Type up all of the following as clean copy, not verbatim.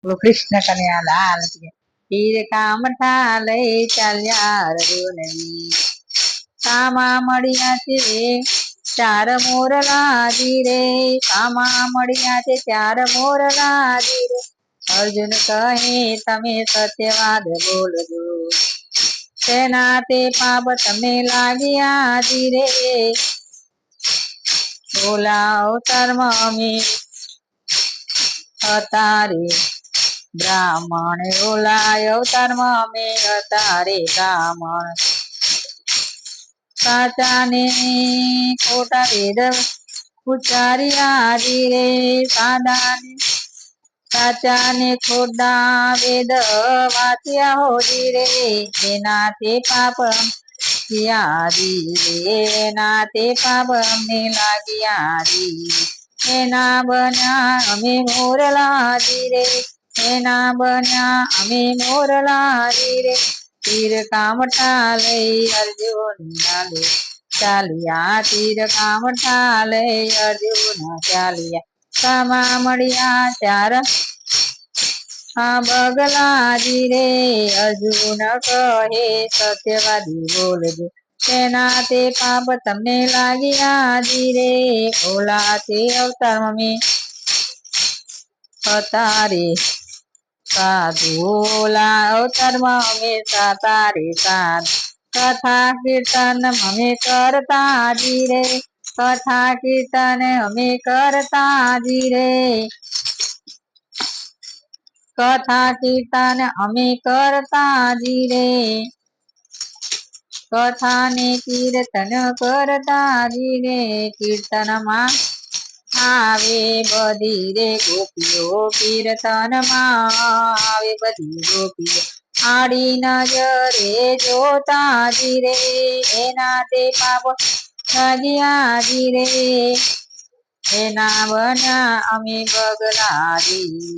બોલો કૃષ્ણ કનૈયા લાલ કી જય. તીર કામઠા લઈ ચાલ્યા રઘુનંદની, સામા મળ્યા છે ચાર મોરલા ધીરે, સામા મળ્યા છે ચાર મોરલા ધીરે. અર્જુન કહે તમે સત્યવાદ બોલજો, તેના તે પાપ તમને લાગ્યા ધીરે. ઓલા અવતારમાં અમે હતા રે બ્રાહ્મણ, ઓલા અવતારમાં અમે હતા રે બ્રાહ્મણ. સાચા ને ખોટા વેદ ઉચ્ચાર્યા ધીરે, સાચા ને ખોટા વેદ વાંચ્યા હો ધીરે. એના તે પાપ થયા ધીરે, એના તે પાપ અમને લાગ્યા ધીરે. એના બન્યા અમે મોરલા ધીરે, એના બન્યા અમે મોરલા ધીરે. તીર કામઠા લઈ અર્જુન ચાલ્યા, તીર કામઠા લઈ અર્જુન ચાલ્યા. સામા મળ્યા ચાર બગલા ધીરે, અર્જુન કહે સત્યવાદી બોલજો, તેના તે પાપ તમને લાગ્યા ધીરે. ઓલા તે અવતારમાં અમે હતા રે સાધુ, ઓલા અવતારમાં અમે હતા રે સાધુ. કથા કીર્તન અમે કરતા ધીરે, કથા કીર્તન અમે કરતા ધીરે. કથા કીર્તન અમે કરતા ધીરે, કથા ને કીર્તન કરતા ધીરે. કીર્તનમાં આવે બધી રે ગોપીઓ, કીર્તનમાં આવે બધી ગોપીઓ. આડી નજરે જોતા ધીરે, એના તે પાપ લાગ્યા ધીરે. એના બન્યા અમે બગલા ધીરે,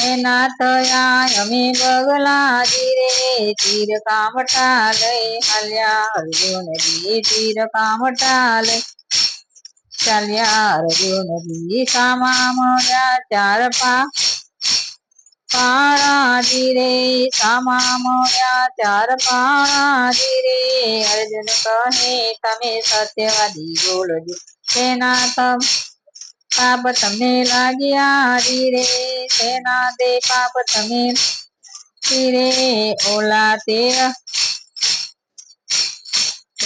એના થયા અમે બગલા ધીરે. તીર કામઠા લઈ હાલ્યા અર્જુનજી, તીર કામઠા લઈ ચાલ્યા અર્જુનજી. સામા મળ્યા ચાર પાણા ધીરે, સામા મળ્યા ચાર પાણા ધીરે. અર્જુન કહે તમે સત્યવાદી બોલજો, તેના પાપ તમને લાગ્યા ધીરે, તેના તે પાપ તમે ધીરે.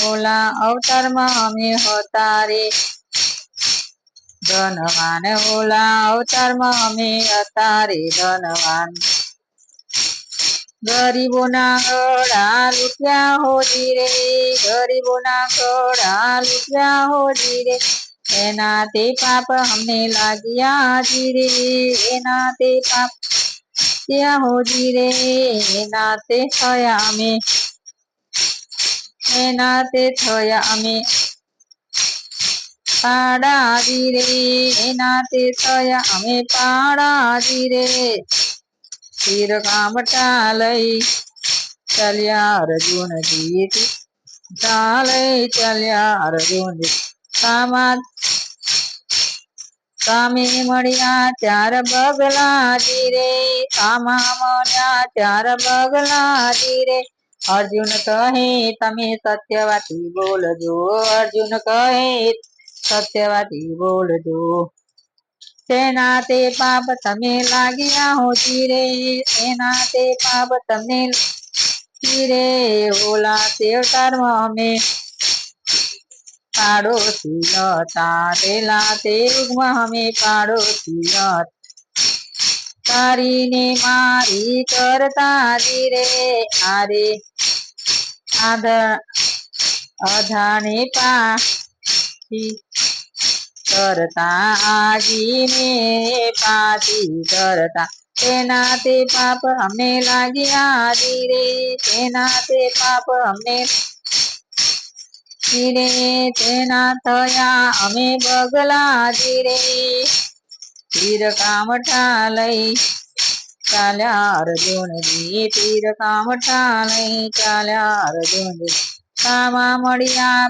ઓલા અવતારમાં અમે હતા રે ધનવાન, ઓલા અવતારમાં અમે હતા રે ધનવાન. ગરીબોના ગળા લૂટ્યા હો ધીરે, ગરીબોના ગળા લૂટ્યા હો ધીરે. એના તે પાપ અમને લાગ્યા ધીરે, એના તે પાપ થયા હો ધીરે. એના તે થયા અમે પાડા ધીરે, એના તે થયા અમે પાડા ધીરે. તીર કામઠા લઈ ચાલ્યા અર્જુનજી, લઈ ચાલ્યા અર્જુનજી. સામે મળ્યા ચાર બગલા ધીરે, સામા મળ્યા ચાર બગલા ધીરે. અર્જુન કહે તમે સત્યવાદી બોલજો, અર્જુન કહે સત્યવાદી બોલજો, તેના તે પાપ તમે લાગ્યા હો ધીરે, તેના તે પાપ તમને ધીરે. ઓલા તે અવતારમાં અમે પાડોશી હતા, પેલા તે યુગમાં અમે પાડોશી હતા. તારીને મારી કરતા ધીરે, અધાને પાછી કરતા, આગીને પાછી કરતા. તેના તે પાપ અમને લાગ્યા ધીરે, તેના તે પાપ અમને ધીરે. તેના થયા અમે બગલા ધીરે. તીર કામઠા લઈ ચાલ્યા અર્જુનજી, તીર કામઠા લઈ ચાલ્યા અર્જુનજી. સામા મળ્યા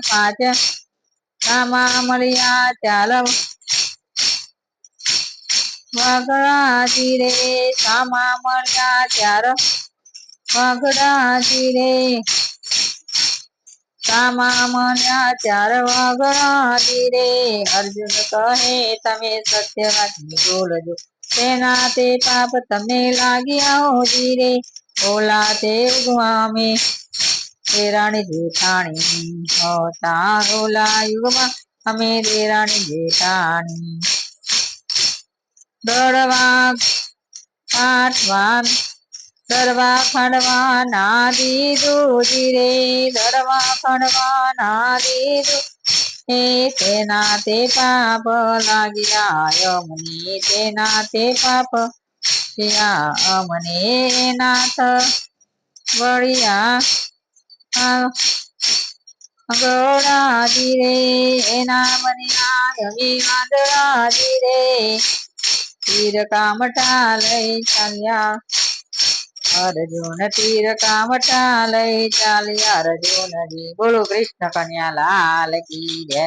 ચાલ વાઘડાજી રે સામા મળ્યા ચાર વાઘડાજી રે સામા મળ્યા ચાર વાઘડાજી રે અર્જુન કહે તમે સત્યવાદી બોલજો તેના તે પાપ તમને લાગ્યા હોજી રે ઓલા તે ગુઆમે દેરાણી જેઠાણી હતા ઓલા યુગમાં અમે દેરાણી જેઠાણી દળવા કાઠવા દરવા ખંડવા ના દીધું જીરે દરવા ખંડવા ના દીધું એ તેના તે પાપ લાગ્યા અમને તેના તે પાપ અમને નાથ વળિયા ગોડાજી રે એના મને આયમી વાદળાજી રે તીર કામઠા લઈ ચાલ્યા અર્જુન તીર કામઠા લઈ ચાલ્યા અર્જુનજી બોલો કૃષ્ણ કન્યા લાલ કી જય